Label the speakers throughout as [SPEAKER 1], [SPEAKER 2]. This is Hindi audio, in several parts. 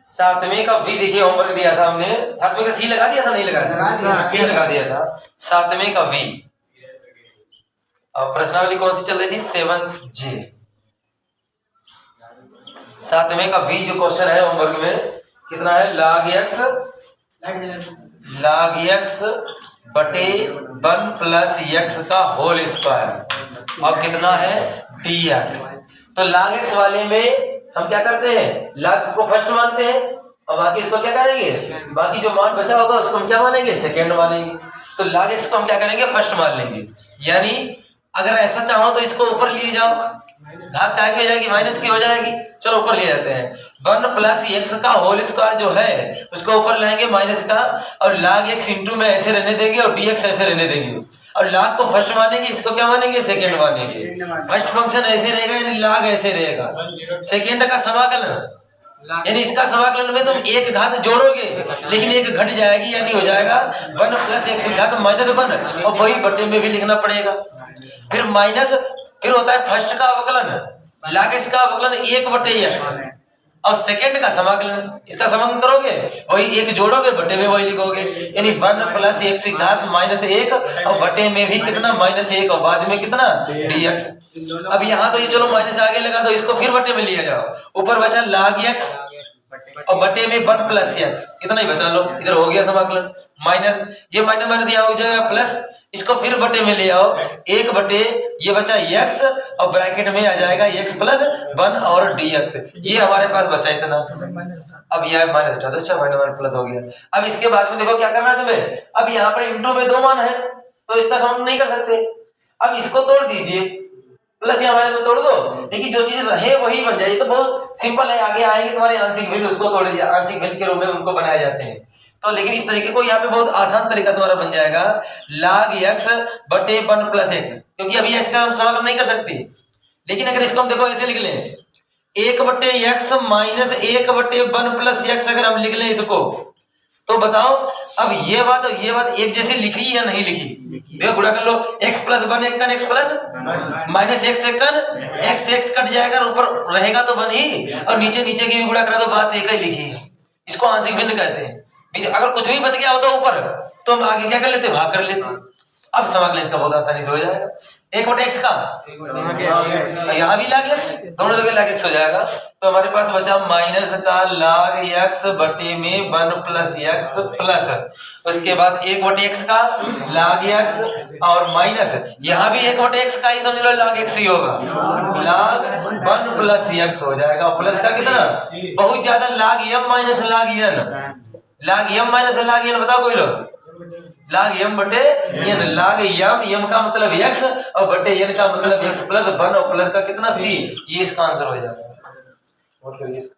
[SPEAKER 1] सातवें का वी देखिए होमवर्क दिया था हमने, सातवें का सी लगा दिया था नहीं लगाया था? सी लगा दिया था। सातवें का वी, अब प्रश्नावली कौन सी चल रही थी? 7J। सातवें का वी जो क्वेश्चन है होमवर्क में कितना है? log x बटे 1 प्लस x का होल स्क्वायर और कितना है? dx। तो log x वाले में हम क्या करते हैं? log को फर्स्ट मानते हैं और बाकी इसको क्या करेंगे? बाकी जो मान बचा होगा उसको हम क्या मानेंगे? सेकेंड मानेंगे। तो log x को हम क्या करेंगे? फर्स्ट मान लेंगे। यानी अगर ऐसा चाहो तो इसको ऊपर लिए जाओ, घात काय की हो जाएगी? माइनस की हो जाएगी। चलो ऊपर ले जाते हैं। 1 प्लस x का होल स्क्वायर जो है उसको ऊपर लाएंगे माइनस का, और log x इंटू में ऐसे रहने देंगे और dx ऐसे रहने देंगे। और log को फर्स्ट मानेंगे, इसको क्या मानेंगे? सेकंड मानेंगे। फर्स्ट फंक्शन ऐसे रहेगा यानी log ऐसे रहेगा। सेकंड का समाकलन यानी इसका समाकलन में तुम एक घात जोड़ोगे लेकिन एक घट जाएगी यानी हो जाएगा 1 प्लस x घात माइनस 1 और वही बटे में भी लिखना पड़ेगा। फिर माइनस, फिर होता है फर्स्ट का अवकलन, log x का अवकलन 1 बटे x और सेकंड का समाकलन, इसका समाकलन करोगे वही एक जोड़ोगे बटे में वही लिखोगे यानी 1 प्लस x घात माइनस 1 और बटे में भी कितना? माइनस 1 और बाद में कितना? dx। अब यहाँ तो ये चलो माइनस आगे लगा दो, इसको फिर बटे में लिया जाओ। ऊपर बचा log x और बटे में 1 प्लस x, इतना ही बचा लो। इधर हो गया समाकलन। माइनस ये माइनस माइनस यहाँ हो जाएगा प्लस, इसको फिर बटे में ले आओ। 1 बटे ये बचा x और ब्रैकेट में आ जाएगा x प्लस 1 और dx। ये हमारे पास बचा इतना। अब यह माइनस हटा दो। अच्छा माइनस प्लस हो गया। अब इसके बाद में देखो क्या करना है तुम्हें। अब यहाँ पर इंटू में 2 मान है तो इसका समाकलन नहीं कर सकते। अब इसको तोड़ दीजिए, प्लस या माइनस में तोड़ दो, लेकिन जो चीज रहे वही बन जाए। तो बहुत सिंपल है। आगे आएंगे तुम्हारे आंशिक भिन्न, उसको तोड़ दिया, आंशिक भिन्न के रूप में उनको बनाए जाते हैं। तो लेकिन इस तरीके को यहाँ पे बहुत आसान तरीका तुम्हारा बन जाएगा, log x बटे 1 प्लस x, क्योंकि अभी x का हम समाकलन नहीं कर सकते। लेकिन अगर इसको हम देखो ऐसे लिख लें 1 बटे x माइनस 1 बटे 1 प्लस x, अगर हम लिख लें इसको तो बताओ अब ये बात एक जैसी लिखी या नहीं लिखी? देखो गुणा कर लो। x प्लस 1 एक कन x प्लस माइनस x एक कन x कट जाएगा और ऊपर रहेगा तो 1 ही, और नीचे नीचे की भी गुणा करा तो बात एक ही लिखी है। इसको आंशिक भिन्न कहते हैं। अगर कुछ भी बच गया होता ऊपर तो हम आगे क्या कर लेते? भाग कर लेते। अब समाकलन इसका बहुत आसानी से हो जाएगा। 1 बटे x का यहाँ भी log x, दोनों जगह log x हो जाएगा। तो हमारे पास बचा माइनस का log x बटे में 1 प्लस x प्लस उसके बाद 1 बटे x का log x और माइनस यहाँ भी 1 बटे x का ही समझ लो log x ही होगा। log 1 प्लस x हो जाएगा। प्लस का कितना? बहुत ज्यादा log m minus log n, log m minus log n बताओ कोई लोग? log m बटे n, log m का मतलब x और बटे n का मतलब x प्लस 1 और प्लस का कितना? c। ये इसका आंसर हो जाएगा। नोट करिए इसको।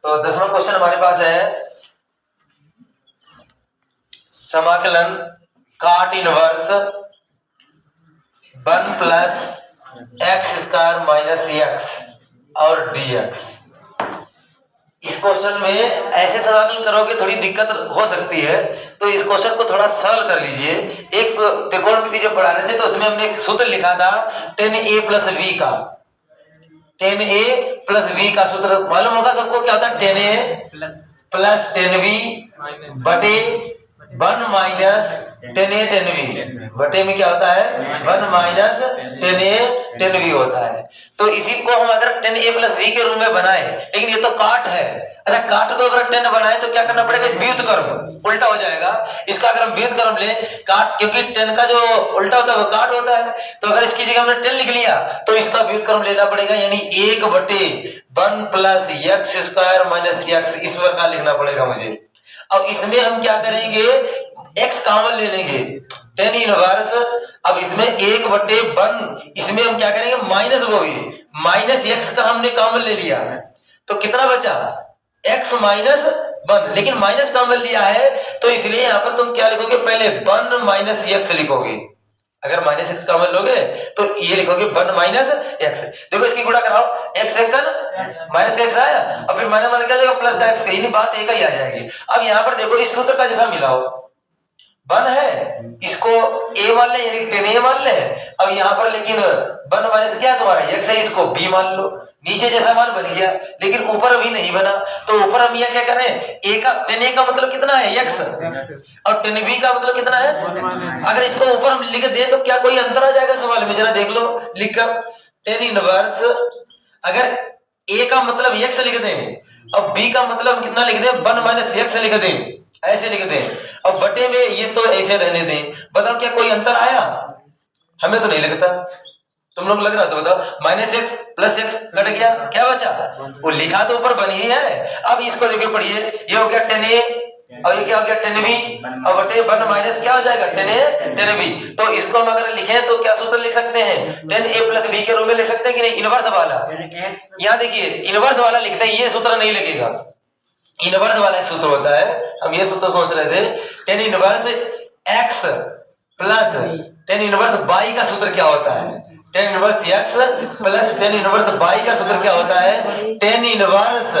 [SPEAKER 1] तो 10वां क्वेश्चन हमारे पास है समाकलन cot inverse 1 plus x square minus x और dx। इस क्वेश्चन में ऐसे समाकलन करोगे थोड़ी दिक्कत हो सकती है, तो इस क्वेश्चन को थोड़ा सरल कर लीजिए। एक त्रिकोणमिति जब पढ़ा रहे थे तो उसमें हमने एक सूत्र लिखा था tan a प्लस v का। tan a प्लस v का सूत्र मालूम होगा सबको, क्या होता है? tan a plus tan v बटे 1 minus tan a tan v बटे में क्या होता है? 1 minus tan a tan v होता है। तो इसी को हम अगर tan a प्लस v के रूप में बनाए, लेकिन ये तो काट है। अच्छा काट को अगर tan बनाए तो क्या करना पड़ेगा? व्युत्क्रम, उल्टा हो जाएगा। इसका अगर हम व्युत्क्रम ले काट, क्योंकि tan का जो उल्टा होता है वो काट होता है, तो अगर इसकी जगह हमने tan लिख लिया तो इसका व्युत्क्रम लेना पड़ेगा यानी 1 बटे 1 plus x square minus x, इस प्रकार लिखना पड़ेगा मुझे। अब इसमें हम क्या करेंगे? x कॉमन ले लेंगे, tan इनवर्स। अब इसमें 1 बटे 1, इसमें हम क्या करेंगे? माइनस वो ही माइनस x का हमने कॉमन ले लिया तो कितना बचा? x माइनस 1, लेकिन माइनस कॉमन लिया है तो इसलिए यहाँ पर तुम क्या लिखोगे? पहले 1 माइनस x लिखोगे। अगर माइनस x कॉमन लोगे तो ये लिखोगे 1 माइनस x। देखो इसकी गुणा कराओ, x सेकंड माइनस का x आया और फिर माइनस क्या जाएगा? प्लस का x, यही बात एक ही आ जाएगी। अब यहाँ पर देखो इस सूत्र का जगह मिलाओ, वन है, इसको ए मान ले यानी टेन ए मान ले। अब यहाँ पर लेकिन वन माइनस क्या है तुम्हारा एक्स है, इसको बी मान लो। नीचे जैसा मान बन गया लेकिन ऊपर अभी नहीं बना, तो ऊपर हम यह क्या करें, ए का टेन ए का मतलब कितना है एक्स, और टेन बी का मतलब कितना है। अगर इसको ऊपर हम लिख दें तो क्या कोई अंतर आ जाएगा सवाल में, जरा देख लो लिखकर। टेन इनवर्स अगर ए का मतलब एक्स लिख दें और बी का मतलब कितना लिख दें, वन माइनस एक्स लिख दें, ऐसे लिख दें, और बटे में ये तो ऐसे रहने दें। बताओ क्या कोई अंतर आया, हमें तो नहीं लगता, तुम लोग लग रहा तो बताओ। Minus x plus x cut गया, क्या बचा, वो लिखा तो ऊपर बनी ही है। अब इसको देखिए पढ़िए, ये हो गया टेन ए और ये क्या हो गया टेन बी, और बटे वन माइनस क्या हो जाएगा टेन ए टेन बी। तो इसको हम अगर लिखें तो क्या सूत्र लिख सकते हैं, टेन ए प्लस बी के रूप में लिख सकते हैं कि नहीं, इनवर्स वाला। यहाँ देखिए इनवर्स वाला लिखते हैं, ये सूत्र नहीं लगेगा, इनवर्स वाला एक सूत्र होता है। हम ये सूत्र सोच रहे थे, ten inverse x plus tan inverse y का सूत्र क्या होता है, tan inverse x plus tan inverse y का सूत्र क्या होता है, tan inverse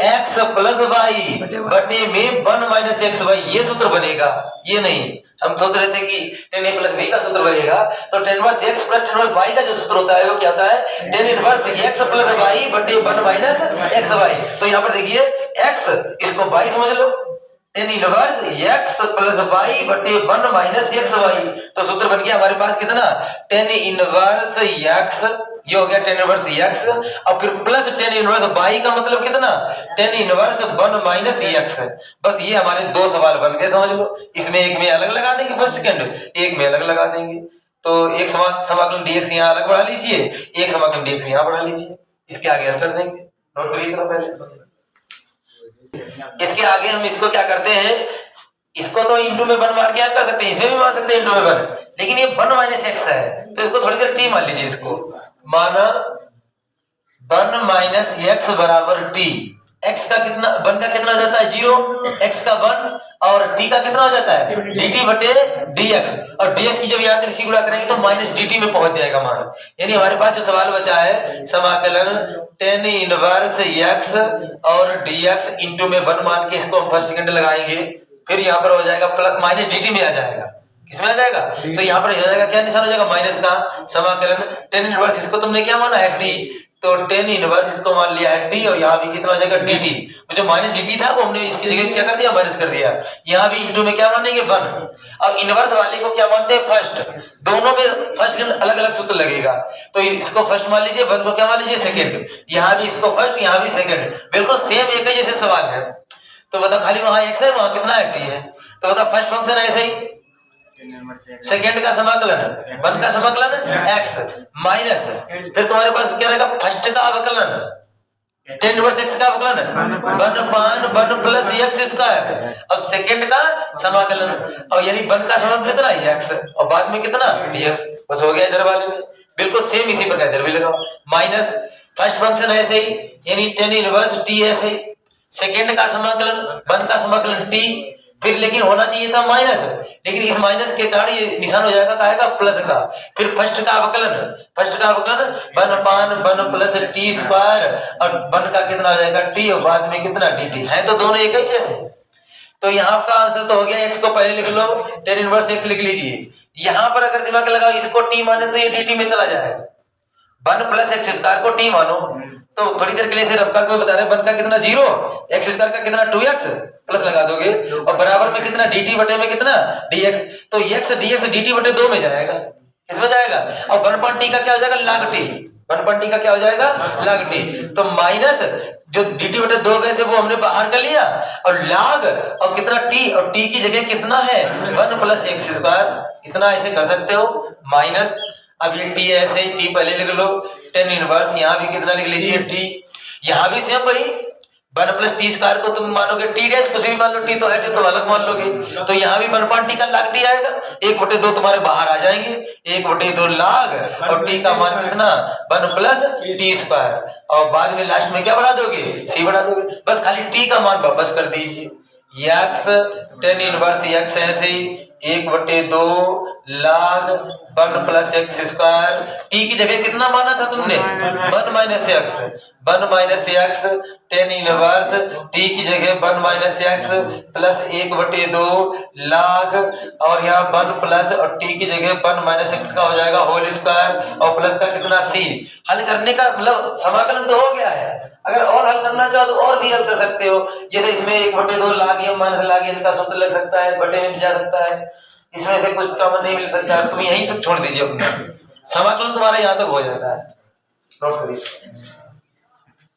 [SPEAKER 1] x plus y बटे में वन माइनस एक्स बाई, ये सूत्र बनेगा। ये नहीं, हम सोच रहे थे कि टेन ए प्लस बी का सूत्र बनेगा, तो tan inverse x plus tan inverse y का जो सूत्र होता है वो क्या होता है, tan inverse x plus y बटे वन माइनस एक्स बाई। तो यहाँ पर देखिए एक्स, इसको बाई समझ लो, tan inverse x plus y बटे वन माइनस एक्स वाई। तो सूत्र बन गया हमारे पास कितना, टेन इनवर्स एक्स, ये हो गया टेन इनवर्स एक्स, और फिर प्लस टेन इनवर्स वाई का मतलब कितना, tan inverse one minus x. बस ये हमारे दो सवाल बन गए, समझ लो। इसमें एक में अलग लगा देंगे फर्स्ट सेकंड, एक में अलग लगा देंगे। तो एक समाकलन डीएक्स यहाँ अलग बढ़ा लीजिए, एक समाकलन डीएक्स यहाँ बढ़ा लीजिए, इसके आगे हल कर देंगे। नोट करिए इतना पहले। इसके आगे हम इसको क्या करते हैं, इसको तो इंटू में वन मार के कर सकते हैं, इसमें भी मान सकते हैं इंटू में वन, लेकिन ये वन माइनस एक्स है तो इसको थोड़ी देर टी मान लीजिए। इसको माना वन माइनस एक्स बराबर टी, एक्स का कितना, वन का कितना हो जाता है जीरो, एक्स का वन, और टी का कितना हो जाता है dt बटे dx, और dx की जब यहाँ तक सी गुणा करेंगे तो माइनस dt में पहुंच जाएगा मान। यानी हमारे पास जो सवाल बचा है, समाकलन टेन इनवर्स x और dx इंटू में वन मान के इसको हम फर्स्ट सेकंड लगाएंगे, फिर यहाँ पर हो जाएगा प्लस माइनस dt में आ जाएगा, किसमें आ जाएगा, तो यहाँ पर हो जाएगा क्या निशान हो जाएगा माइनस का। समाकलन टेन इनवर्स, इसको तुमने क्या माना है t, तो टेन इनवर्स इसको मान लिया है टी, और यहाँ भी कितना हो जाएगा dt। जो माइनस dt था वो हमने इसकी जगह क्या कर दिया, माइनस कर दिया। यहाँ भी इंटू में क्या मानेंगे वन, और इनवर्स वाले को क्या मानते हैं फर्स्ट, दोनों में फर्स्ट अलग अलग सूत्र लगेगा। तो इसको फर्स्ट मान लीजिए, वन को क्या मान लीजिए सेकंड, यहाँ भी इसको फर्स्ट, यहाँ भी सेकंड, बिल्कुल सेम एक ही जैसे सवाल है। तो बताओ खाली वहां एक्स है, वहां कितना है टी है, तो बताओ फर्स्ट फंक्शन ऐसे ही, सेकेंड का समाकलन, वन का समाकलन एक्स माइनस, फिर तुम्हारे पास क्या रहेगा फर्स्ट का अवकलन, टेन इनवर्स एक्स का अवकलन one upon one plus x square, और सेकेंड का समाकलन, और यानी वन का समाकलन कितना एक्स, और बाद में कितना dx। बस हो गया इधर वाले में, बिल्कुल सेम इसी प्रकार इधर भी लगाओ। माइनस फर्स्ट फंक्शन ऐसे ही, यानी टेन इनवर्स टी ऐसे ही, सेकेंड का समाकलन वन का समाकलन टी, फिर लेकिन होना चाहिए था माइनस, लेकिन इस माइनस के कारण ये निशान हो जाएगा काहेगा प्लस का। फिर फर्स्ट का अवकलन, फर्स्ट का अवकलन one upon one plus T square, और वन का कितना हो जाएगा टी, और बाद में कितना dt है, तो दोनों एक ही जैसे। तो यहाँ का आंसर तो हो गया, एक्स को पहले लिख लो, टेन इनवर्स एक्स लिख लीजिए। यहाँ पर अगर दिमाग लगाओ इसको टी माने तो ये dt में चला जाएगा, वन प्लस एक्स स्क्वायर को टी मानो, तो थोड़ी देर के लिए थे रफ्तार को बता रहे वन का कितना जीरो, एक्स स्क्वायर का कितना 2x प्लस लगा दोगे, और बराबर में कितना dt बटे में कितना dx, तो x dx dt बटे 2 में जाएगा, किसमें जाएगा, और वन पॉइंट टी का क्या हो जाएगा लाग टी, वन पॉइंट टी का क्या हो जाएगा लाग टी। तो माइनस जो dt बटे 2 गए थे वो हमने बाहर कर लिया, और लाग और कितना t, और t की जगह कितना है वन प्लस एक्स स्क्वायर, कितना ऐसे कर सकते हो माइनस। अब ये t ऐसे ही, t पहले लिख लो, टेन इनवर्स यहाँ भी कितना लिख लीजिए t, यहाँ भी सेम वही वन प्लस टी स्क्वायर को तुम मानोगे टी डैश, कुछ भी मान लो, टी तो है टी तो अलग मान लोगे, तो यहाँ भी वन पॉइंट टी का लाग टी आएगा, 1/2 तुम्हारे बाहर आ जाएंगे, 1/2 लाग, और टी का मान कितना वन प्लस टी स्क्वायर, और बाद में लास्ट में क्या बढ़ा दोगे सी बढ़ा दोगे, बस खाली टी का मान वापस कर दीजिए। एक्स टेन इनवर्स एक्स ऐसे ही 1/2 log 1 + x स्क्वायर। t की जगह कितना माना था तुमने? 1 - x, 1 - x tan inverse t की जगह 1 - x प्लस 1/2 log और यहाँ 1 प्लस और t की जगह 1 - x का हो जाएगा होल स्क्वायर और प्लस का कितना c। हल करने का मतलब समाकलन तो हो गया है। अगर और हल करना चाहो तो और भी हल कर सकते हो। ये तो इसमें 1/2 log m - log n का सूत्र लग सकता है, बटे में जा सकता है, इसमें से कुछ कॉमन नहीं मिल सकता। तुम यहीं तक छोड़ दीजिए अपना, समाकलन तुम्हारा यहाँ तक हो जाता है। नोट करिए।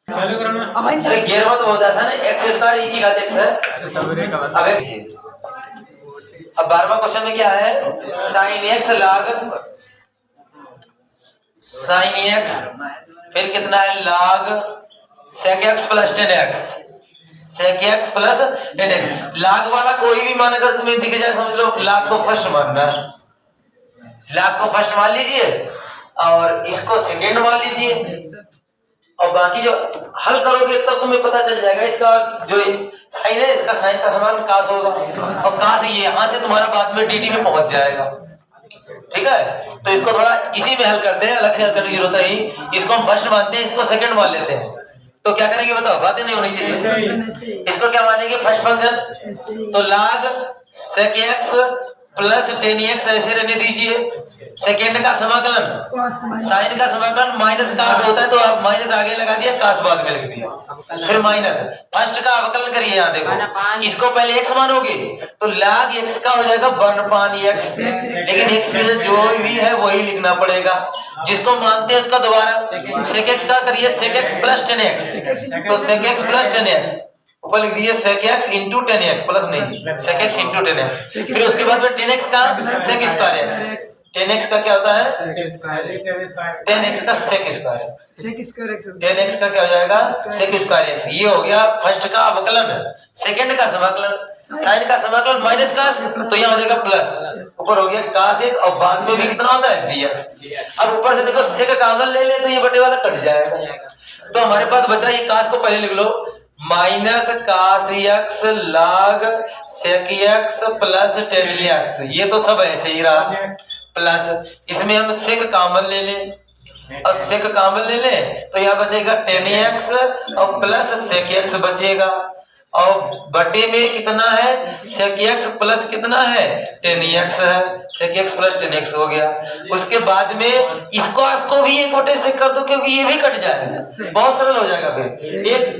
[SPEAKER 1] अरे 11वां तो बहुत आसान है, x स्क्वायर e की घात x है। अब अब 12वां क्वेश्चन में क्या है? sin x log sin x फिर कितना है log sec x plus tan x, sec x plus tan x। log वाला कोई भी मान अगर तुम्हें दिख जाए समझ लो log को फर्स्ट मानना है, log को फर्स्ट मान लीजिए और इसको सेकंड मान लीजिए और बाकी जो हल करोगे तब तुम्हें पता चल जाएगा इसका जो साइन है, इसका साइन का समान कास होगा और कास ये यहाँ से तुम्हारा बाद में dt में पहुंच जाएगा। ठीक है, तो इसको थोड़ा इसी में हल करते हैं, अलग से हल करने की जरूरत नहीं। इसको हम फर्स्ट मानते हैं, इसको सेकंड मान लेते हैं। तो क्या करेंगे बताओ, बातें नहीं होनी चाहिए। इसको क्या मानेंगे? फर्स्ट फंक्शन, तो log sec x plus tan x ऐसे रहने दीजिए। सेकेंड का समाकलन साइन का समाकलन माइनस काट होता है तो आप माइनस आगे लगा दिया, कास बाद में लिख दिया, फिर माइनस। फर्स्ट का अवकलन करिए, यहाँ देखो इसको पहले x मानोगे तो log x का हो जाएगा 1/x, लेकिन x जो भी है वही लिखना पड़ेगा। जिसको मानते हैं उसका दोबारा sec x का करिए sec x plus tan x, तो sec x plus tan x ऊपर लिख दिए sec x into tan x plus नहीं sec x into tan x। फिर उसके बाद में tan x का sec square x, tan x का क्या होता है? tan x का sec square x, tan x का क्या हो जाएगा? sec square x। ये हो गया फर्स्ट का अवकलन। सेकंड का समाकलन साइन का समाकलन माइनस कास, तो यहाँ हो जाएगा प्लस, ऊपर हो गया कास एक और बाद में भी कितना होता है dx। अब ऊपर से देखो sec कॉमन ले ले तो ये बटे वाला कट जाएगा, तो हमारे पास बचा ये कास को पहले लिख लो minus cos x log sec x plus tan x। ये तो सब ऐसे ही रहा, प्लस इसमें हम sec कॉमन ले लें और sec कॉमन ले लें तो यहाँ बचेगा tan x और प्लस sec x बचेगा और बटे में कितना है? sec x प्लस कितना है? tan x है, sec x plus tan x हो गया। उसके बाद में इसको भी 1/से से कर दो क्योंकि ये भी कट जाएगा, बहुत सरल हो जाएगा। फिर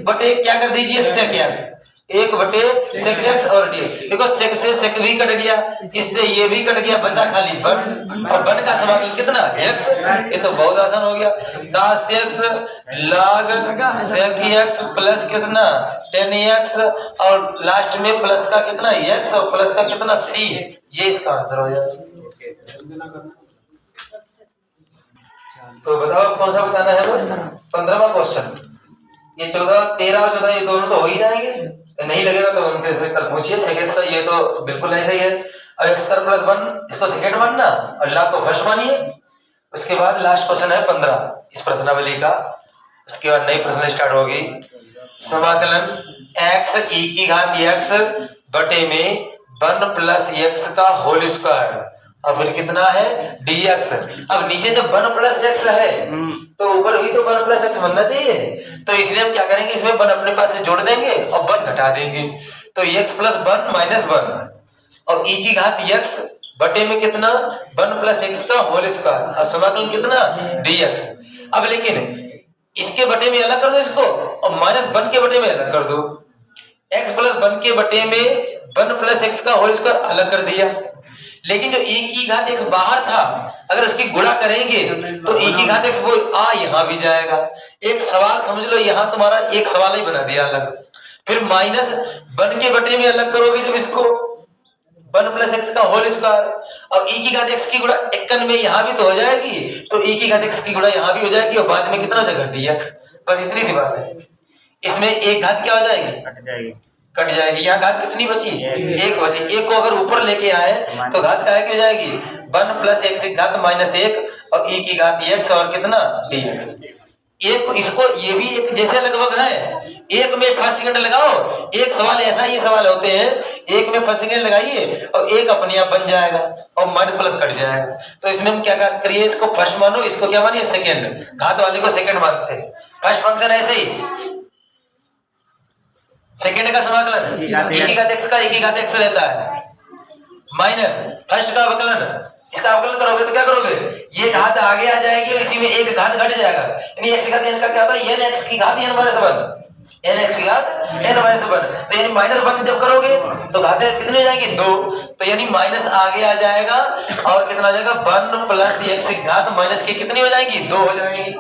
[SPEAKER 1] 1/, क्या कर दीजिए sec x, 1/sec x और d। देखो sec से sec भी कट गया, इससे ये भी कट गया, बचा खाली 1 और 1 का समाकलन कितना? x। ये तो बहुत आसान हो गया, cos x log sec x plus कितना? tan x और लास्ट में प्लस का कितना? x और प्लस का कितना? c। ये इसका आंसर हो जाएगा। तो बताओ कौन सा बताना है? 15वां क्वेश्चन। ये 14, 13 और 14 ये दोनों तो हो ही जाएंगे, नहीं लगेगा तो उनके से कल पूछिए। सेकंड सा ये तो बिल्कुल ऐसा ही है, और x स्क्वायर प्लस 1 इसको सेकंड मानना और log को फर्स्ट मानिए। उसके बाद लास्ट क्वेश्चन है 15 इस प्रश्नावली का। उसके बाद नई प्रश्न स्टार्ट होगी। समाकलन x e की घात x बटे में 1 प्लस x का होल स्क्वायर और फिर कितना है? dx। अब नीचे जब 1 प्लस x है तो ऊपर भी तो 1 प्लस x बनना चाहिए, तो इसलिए हम क्या करेंगे, इसमें 1 अपने पास से जोड़ देंगे और 1 घटा देंगे, तो x प्लस 1 माइनस 1 और e की घात x बटे में कितना? 1 प्लस x का होल स्क्वायर और समाकलन कितना? dx। अब लेकिन इसके बटे में अलग कर दो इसको और माइनस 1 के बटे में अलग कर दो। x प्लस 1 के बटे में 1 प्लस x का होल स्क्वायर अलग कर दिया, लेकिन जो e की घात x बाहर था अगर उसकी गुणा करेंगे तो e की घात x वो यहाँ भी जाएगा। एक सवाल समझ लो, यहाँ तुम्हारा एक सवाल ही बना दिया अलग। फिर माइनस 1 के बटे में अलग करोगे जब इसको 1 प्लस x का होल स्क्वायर और e की घात x की गुणा 51 में यहाँ भी तो हो जाएगी, तो e की घात x की गुणा यहाँ भी हो जाएगी और बाद में कितना हो जाएगा? dx। बस इतनी सी बात है। इसमें एक घात क्या हो जाएगी? कट जाएगी। यहाँ घात कितनी बची? एक बची। एक को अगर ऊपर लेके आए तो घात क्या हो जाएगी? 1 प्लस x की घात माइनस 1 और e की घात x और कितना? dx। एक इसको ये भी एक जैसे लगभग है, एक में फर्स्ट सेकंड लगाओ, एक सवाल ऐसा ये सवाल होते हैं, एक में फर्स्ट सेकंड लगाइए और एक अपने आप बन जाएगा और माइनस प्लस कट जाएगा। तो इसमें हम क्या करिए, इसको फर्स्ट मानो, इसको क्या मानिए सेकंड, घात वाले को सेकंड मानते हैं। फर्स्ट फंक्शन ऐसे ही सेकंड का समाकलन एक ही घात x का एक ही घात x रहता है, माइनस फर्स्ट का अवकलन, इसका अवकलन करोगे तो क्या करोगे, ये घात आगे आ जाएगी और इसी में एक घात घट जाएगा, यानी x की घात n का क्या होता है, n x की घात n माइनस 1, n x की घात n माइनस 1, तो यानी माइनस 1 जब करोगे तो घातें कितनी हो जाएगी 2, तो यानी माइनस आगे आ जाएगा और कितना आ जाएगा 1 प्लस x की घात माइनस की कितनी हो जाएगी 2 हो जाएगी।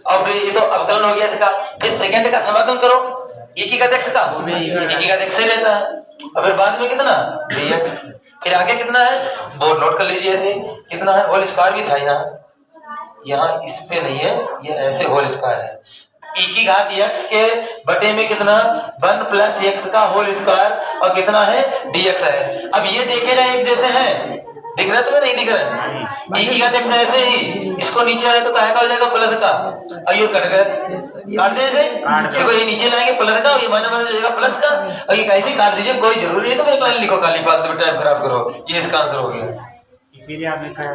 [SPEAKER 1] अब ये तो अवकलन हो गया इसका, इस सेकंड का समाकलन करो, एक ही घात x का एक ही घात x ही रहता है, और फिर बाद में कितना dx, फिर आगे कितना है वो नोट कर लीजिए, ऐसे कितना है होल स्क्वायर भी था यहाँ इस पे नहीं है, ये ऐसे होल स्क्वायर है, e की घात x के बटे में कितना 1 प्लस x का होल स्क्वायर और कितना है dx है। अब ये देखे ना एक जैसे हैं, दिख रहा है तुम्हें नहीं दिख रहा है, e की घात x ऐसे ही, इसको नीचे आए तो क्या हो जाएगा प्लस का, और ये कट गए, काट दे ऐसे, देखो ये नीचे लाएंगे प्लस का और ये माइनस हो जाएगा प्लस का, और ये कैसे काट दीजिए, कोई जरूरी नहीं तुम एक लाइन लिखो खाली फालतू टाइम खराब करो, ये इसका आंसर हो गया।
[SPEAKER 2] इसीलिए आपने कहा